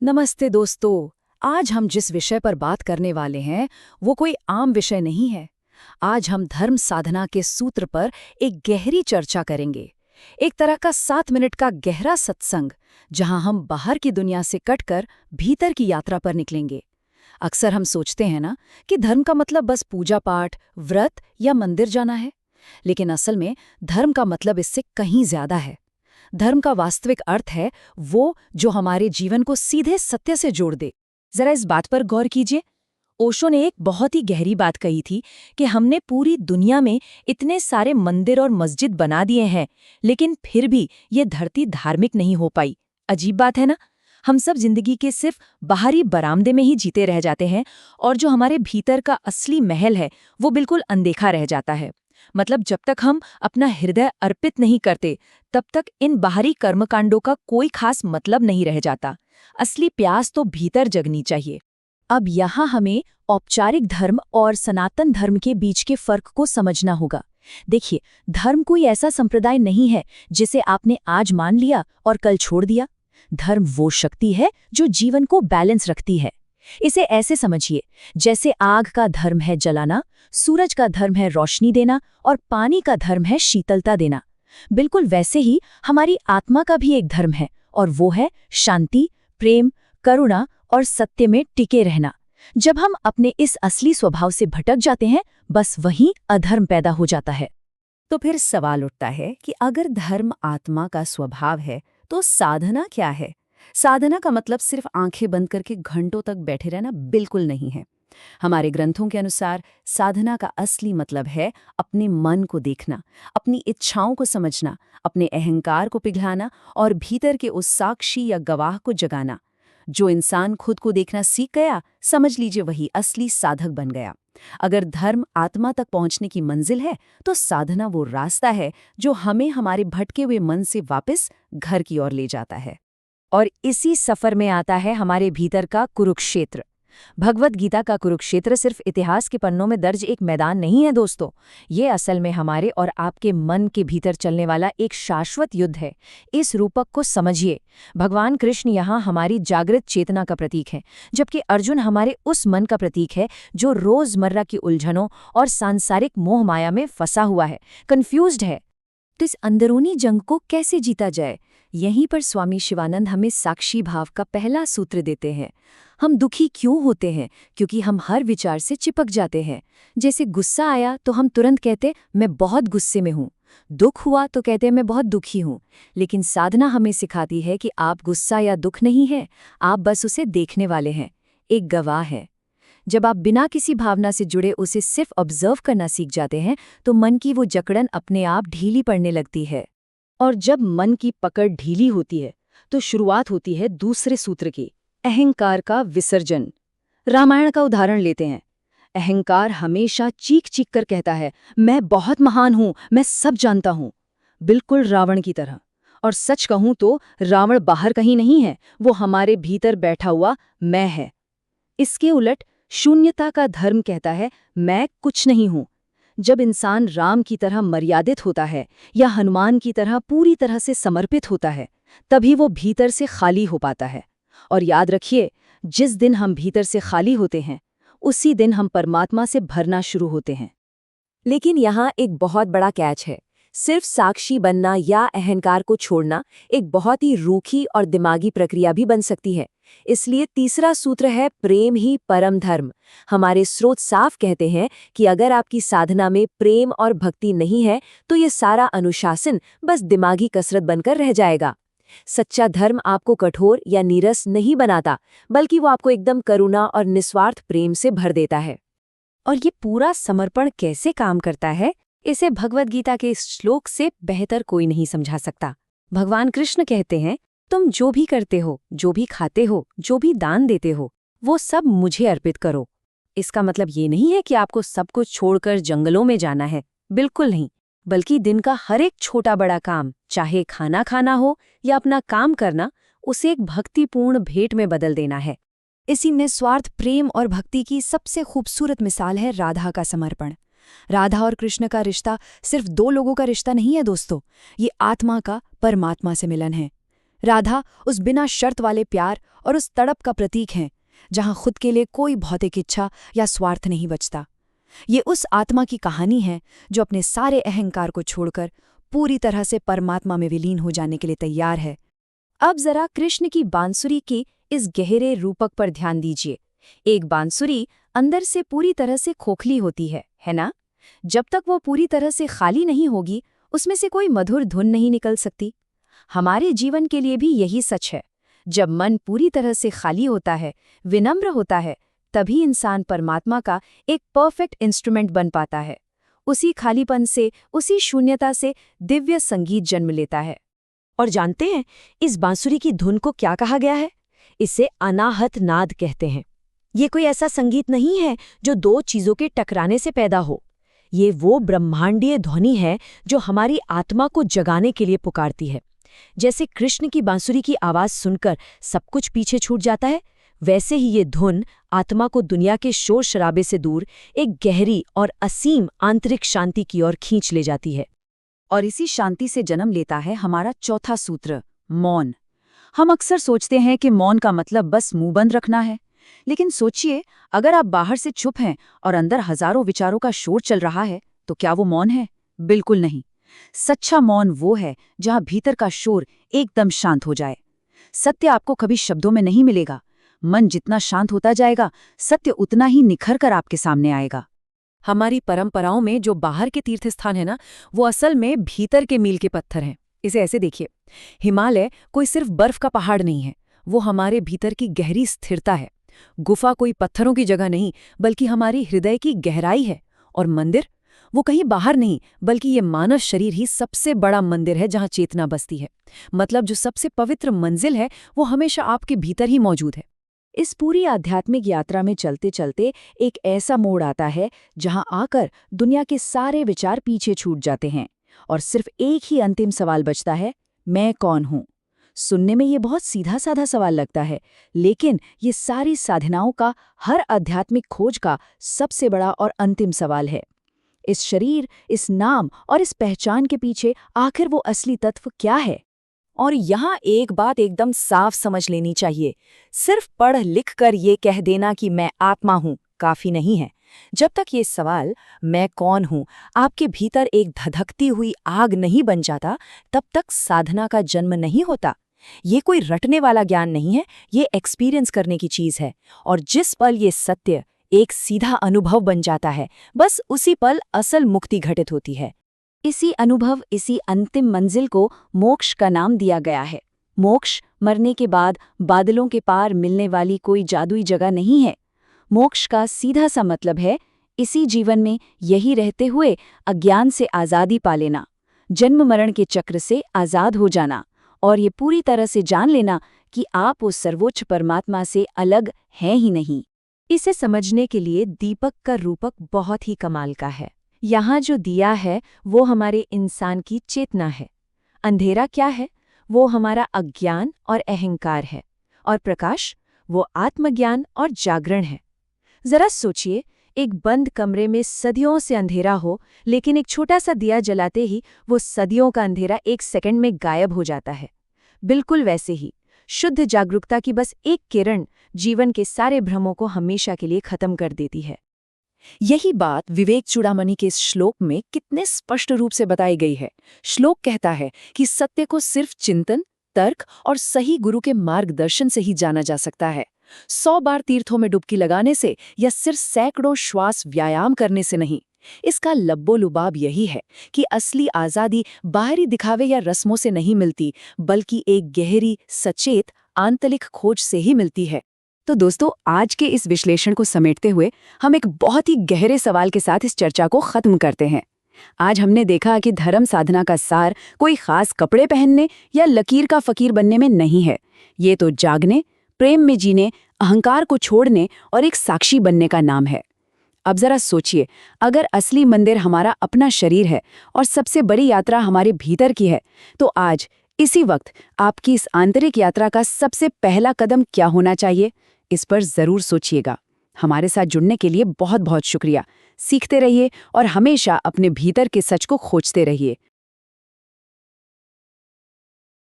नमस्ते दोस्तों। आज हम जिस विषय पर बात करने वाले हैं वो कोई आम विषय नहीं है। आज हम धर्म साधना के सूत्र पर एक गहरी चर्चा करेंगे। एक तरह का 7 मिनट का गहरा सत्संग, जहां हम बाहर की दुनिया से कटकर भीतर की यात्रा पर निकलेंगे। अक्सर हम सोचते हैं ना कि धर्म का मतलब बस पूजा पाठ, व्रत या मंदिर जाना है। लेकिन असल में धर्म का मतलब इससे कहीं ज्यादा है। धर्म का वास्तविक अर्थ है वो जो हमारे जीवन को सीधे सत्य से जोड़ दे। जरा इस बात पर गौर कीजिए। ओशो ने एक बहुत ही गहरी बात कही थी कि हमने पूरी दुनिया में इतने सारे मंदिर और मस्जिद बना दिए हैं, लेकिन फिर भी ये धरती धार्मिक नहीं हो पाई। अजीब बात है ना। हम सब जिंदगी के सिर्फ बाहरी बरामदे में ही जीते रह जाते हैं, और जो हमारे भीतर का असली महल है वो बिल्कुल अनदेखा रह जाता है। मतलब जब तक हम अपना हृदय अर्पित नहीं करते, तब तक इन बाहरी कर्मकांडों का कोई खास मतलब नहीं रह जाता। असली प्यास तो भीतर जगनी चाहिए। अब यहाँ हमें औपचारिक धर्म और सनातन धर्म के बीच के फर्क को समझना होगा। देखिए, धर्म कोई ऐसा संप्रदाय नहीं है जिसे आपने आज मान लिया और कल छोड़ दिया। धर्म वो शक्ति है जो जीवन को बैलेंस रखती है। इसे ऐसे समझिए, जैसे आग का धर्म है जलाना, सूरज का धर्म है रोशनी देना और पानी का धर्म है शीतलता देना। बिल्कुल वैसे ही हमारी आत्मा का भी एक धर्म है, और वो है शांति, प्रेम, करुणा और सत्य में टिके रहना। जब हम अपने इस असली स्वभाव से भटक जाते हैं, बस वहीं अधर्म पैदा हो जाता है। तो फिर सवाल उठता है कि अगर धर्म आत्मा का स्वभाव है, तो साधना क्या है? साधना का मतलब सिर्फ आंखें बंद करके घंटों तक बैठे रहना बिल्कुल नहीं है। हमारे ग्रंथों के अनुसार साधना का असली मतलब है अपने मन को देखना, अपनी इच्छाओं को समझना, अपने अहंकार को पिघलाना और भीतर के उस साक्षी या गवाह को जगाना। जो इंसान खुद को देखना सीख गया, समझ लीजिए वही असली साधक बन गया। अगर धर्म आत्मा तक पहुंचने की मंजिल है, तो साधना वो रास्ता है जो हमें हमारे भटके हुए मन से वापस घर की ओर ले जाता है। और इसी सफर में आता है हमारे भीतर का कुरुक्षेत्र। भगवत गीता का कुरुक्षेत्र सिर्फ इतिहास के पन्नों में दर्ज एक मैदान नहीं है दोस्तों। ये असल में हमारे और आपके मन के भीतर चलने वाला एक शाश्वत युद्ध है। इस रूपक को समझिए। भगवान कृष्ण यहाँ हमारी जागृत चेतना का प्रतीक है, जबकि अर्जुन हमारे उस मन का प्रतीक है जो रोजमर्रा की उलझनों और सांसारिक मोह माया में फंसा हुआ है, कंफ्यूज्ड है। तो इस अंदरूनी जंग को कैसे जीता जाए? यहीं पर स्वामी शिवानंद हमें साक्षी भाव का पहला सूत्र देते हैं। हम दुखी क्यों होते हैं? क्योंकि हम हर विचार से चिपक जाते हैं। जैसे गुस्सा आया तो हम तुरंत कहते मैं बहुत गुस्से में हूँ। दुख हुआ तो कहते मैं बहुत दुखी हूँ। लेकिन साधना हमें सिखाती है कि आप गुस्सा या दुख नहीं है, आप बस उसे देखने वाले हैं, एक गवाह है। जब आप बिना किसी भावना से जुड़े उसे सिर्फ ऑब्जर्व करना सीख जाते हैं, तो मन की वो जकड़न अपने आप ढीली पड़ने लगती है। और जब मन की पकड़ ढीली होती है, तो शुरुआत होती है दूसरे सूत्र की, अहंकार का विसर्जन। रामायण का उदाहरण लेते हैं। अहंकार हमेशा चीख चीख कर कहता है, मैं बहुत महान हूं, मैं सब जानता हूं, बिल्कुल रावण की तरह। और सच कहूं तो रावण बाहर कहीं नहीं है, वो हमारे भीतर बैठा हुआ मैं है। इसके उलट शून्यता का धर्म कहता है, मैं कुछ नहीं हूं। जब इंसान राम की तरह मर्यादित होता है या हनुमान की तरह पूरी तरह से समर्पित होता है, तभी वो भीतर से खाली हो पाता है। और याद रखिए, जिस दिन हम भीतर से खाली होते हैं, उसी दिन हम परमात्मा से भरना शुरू होते हैं। लेकिन यहाँ एक बहुत बड़ा कैच है। सिर्फ साक्षी बनना या अहंकार को छोड़ना एक बहुत ही रूखी और दिमागी प्रक्रिया भी बन सकती है। इसलिए तीसरा सूत्र है प्रेम ही परम धर्म। हमारे स्रोत साफ कहते हैं कि अगर आपकी साधना में प्रेम और भक्ति नहीं है, तो ये सारा अनुशासन बस दिमागी कसरत बनकर रह जाएगा। सच्चा धर्म आपको कठोर या नीरस नहीं बनाता, बल्कि वो आपको एकदम करुणा और निस्वार्थ प्रेम से भर देता है। और ये पूरा समर्पण कैसे काम करता है, इसे भगवद गीता के इस श्लोक से बेहतर कोई नहीं समझा सकता। भगवान कृष्ण कहते हैं, तुम जो भी करते हो, जो भी खाते हो, जो भी दान देते हो, वो सब मुझे अर्पित करो। इसका मतलब ये नहीं है कि आपको सब कुछ छोड़कर जंगलों में जाना है, बिल्कुल नहीं। बल्कि दिन का हर एक छोटा बड़ा काम, चाहे खाना खाना हो या अपना काम करना, उसे एक भक्तिपूर्ण भेंट में बदल देना है। इसी निस्वार्थ प्रेम और भक्ति की सबसे खूबसूरत मिसाल है राधा का समर्पण। राधा और कृष्ण का रिश्ता सिर्फ दो लोगों का रिश्ता नहीं है दोस्तों, ये आत्मा का परमात्मा से मिलन है। राधा उस बिना शर्त वाले प्यार और उस तड़प का प्रतीक हैं, जहां खुद के लिए कोई भौतिक इच्छा या स्वार्थ नहीं बचता। ये उस आत्मा की कहानी है जो अपने सारे अहंकार को छोड़कर पूरी तरह से परमात्मा में विलीन हो जाने के लिए तैयार है। अब जरा कृष्ण की बांसुरी के इस गहरे रूपक पर ध्यान दीजिए। एक बांसुरी अंदर से पूरी तरह से खोखली होती है ना? जब तक वो पूरी तरह से खाली नहीं होगी, उसमें से कोई मधुर धुन नहीं निकल सकती। हमारे जीवन के लिए भी यही सच है। जब मन पूरी तरह से खाली होता है, विनम्र होता है, तभी इंसान परमात्मा का एक परफेक्ट इंस्ट्रूमेंट बन पाता है। उसी खालीपन से, उसी शून्यता से दिव्य संगीत जन्म लेता है। और जानते हैं इस बांसुरी की धुन को क्या कहा गया है? इसे अनाहत नाद कहते हैं। ये कोई ऐसा संगीत नहीं है जो दो चीजों के टकराने से पैदा हो। ये वो ब्रह्मांडीय ध्वनि है जो हमारी आत्मा को जगाने के लिए पुकारती है। जैसे कृष्ण की बांसुरी की आवाज सुनकर सब कुछ पीछे छूट जाता है, वैसे ही ये धुन आत्मा को दुनिया के शोर शराबे से दूर एक गहरी और असीम आंतरिक शांति की ओर खींच ले जाती है। और इसी शांति से जन्म लेता है हमारा चौथा सूत्र, मौन। हम अक्सर सोचते हैं कि मौन का मतलब बस मुंह बंद रखना है, लेकिन सोचिए, अगर आप बाहर से चुप हैं और अंदर हजारों विचारों का शोर चल रहा है, तो क्या वो मौन है? बिल्कुल नहीं। सच्चा मौन वो है जहां भीतर का शोर एकदम शांत हो जाए। सत्य आपको कभी शब्दों में नहीं मिलेगा। मन जितना शांत होता जाएगा, सत्य उतना ही निखर कर आपके सामने आएगा। हमारी परंपराओं में जो बाहर के तीर्थ स्थान है ना, वो असल में भीतर के मील के पत्थर हैं। इसे ऐसे देखिए, हिमालय कोई सिर्फ बर्फ का पहाड़ नहीं है, वो हमारे भीतर की गहरी स्थिरता है। गुफा कोई पत्थरों की जगह नहीं, बल्कि हमारी हृदय की गहराई है। और मंदिर, वो कहीं बाहर नहीं, बल्कि ये मानव शरीर ही सबसे बड़ा मंदिर है जहां चेतना बसती है। मतलब जो सबसे पवित्र मंजिल है, वो हमेशा आपके भीतर ही मौजूद है। इस पूरी आध्यात्मिक यात्रा में चलते चलते एक ऐसा मोड़ आता है जहां आकर दुनिया के सारे विचार पीछे छूट जाते हैं और सिर्फ एक ही अंतिम सवाल बचता है, मैं कौन हूं? सुनने में ये बहुत सीधा साधा सवाल लगता है, लेकिन ये सारी साधनाओं का, हर आध्यात्मिक खोज का सबसे बड़ा और अंतिम सवाल है। इस शरीर, इस नाम और इस पहचान के पीछे आखिर वो असली तत्व क्या है? और यहाँ एक बात एकदम साफ समझ लेनी चाहिए, सिर्फ पढ़ लिख कर ये कह देना कि मैं आत्मा हूँ काफी नहीं है। जब तक ये सवाल, मैं कौन हूँ, आपके भीतर एक धधकती हुई आग नहीं बन जाता, तब तक साधना का जन्म नहीं होता। ये कोई रटने वाला ज्ञान नहीं है, ये एक्सपीरियंस करने की चीज है। और जिस पल ये सत्य एक सीधा अनुभव बन जाता है, बस उसी पल असल मुक्ति घटित होती है। इसी अनुभव, इसी अंतिम मंजिल को मोक्ष का नाम दिया गया है। मोक्ष मरने के बाद बादलों के पार मिलने वाली कोई जादुई जगह नहीं है। मोक्ष का सीधा सा मतलब है इसी जीवन में यही रहते हुए अज्ञान से आज़ादी पा लेना, जन्म मरण के चक्र से आज़ाद हो जाना और ये पूरी तरह से जान लेना कि आप उस सर्वोच्च परमात्मा से अलग हैं ही नहीं। इसे समझने के लिए दीपक का रूपक बहुत ही कमाल का है। यहाँ जो दिया है वो हमारे इंसान की चेतना है। अंधेरा क्या है? वो हमारा अज्ञान और अहंकार है। और प्रकाश, वो आत्मज्ञान और जागरण है। जरा सोचिए, एक बंद कमरे में सदियों से अंधेरा हो, लेकिन एक छोटा सा दिया जलाते ही वो सदियों का अंधेरा एक सेकंड में गायब हो जाता है। बिल्कुल वैसे ही शुद्ध जागरूकता की बस एक किरण जीवन के सारे भ्रमों को हमेशा के लिए खत्म कर देती है। यही बात विवेक चूड़ामणि के इस श्लोक में कितने स्पष्ट रूप से बताई गई है। श्लोक कहता है कि सत्य को सिर्फ चिंतन, तर्क और सही गुरु के मार्गदर्शन से ही जाना जा सकता है। 100 बार तीर्थों में डुबकी लगाने से या सिर्फ सैकड़ों श्वास व्यायाम करने से नहीं। इसका लब्बो-लुबाब यही है कि असली आज़ादी बाहरी दिखावे या रस्मों से नहीं मिलती, बल्कि एक गहरी, सचेत, आंतरिक खोज से ही मिलती है। तो दोस्तों, आज के इस विश्लेषण को समेटते हुए हम एक बहुत ही गहरे सवाल के साथ इस चर्चा को खत्म करते हैं। आज हमने देखा कि धर्म साधना का सार कोई खास कपड़े पहनने या लकीर का फकीर बनने में नहीं है। ये तो जागने, प्रेम में जीने, अहंकार को छोड़ने और एक साक्षी बनने का नाम है। अब जरा सोचिए, अगर असली मंदिर हमारा अपना शरीर है और सबसे बड़ी यात्रा हमारे भीतर की है, तो आज इसी वक्त आपकी इस आंतरिक यात्रा का सबसे पहला कदम क्या होना चाहिए? इस पर जरूर सोचिएगा। हमारे साथ जुड़ने के लिए बहुत बहुत शुक्रिया। सीखते रहिए और हमेशा अपने भीतर के सच को खोजते रहिए।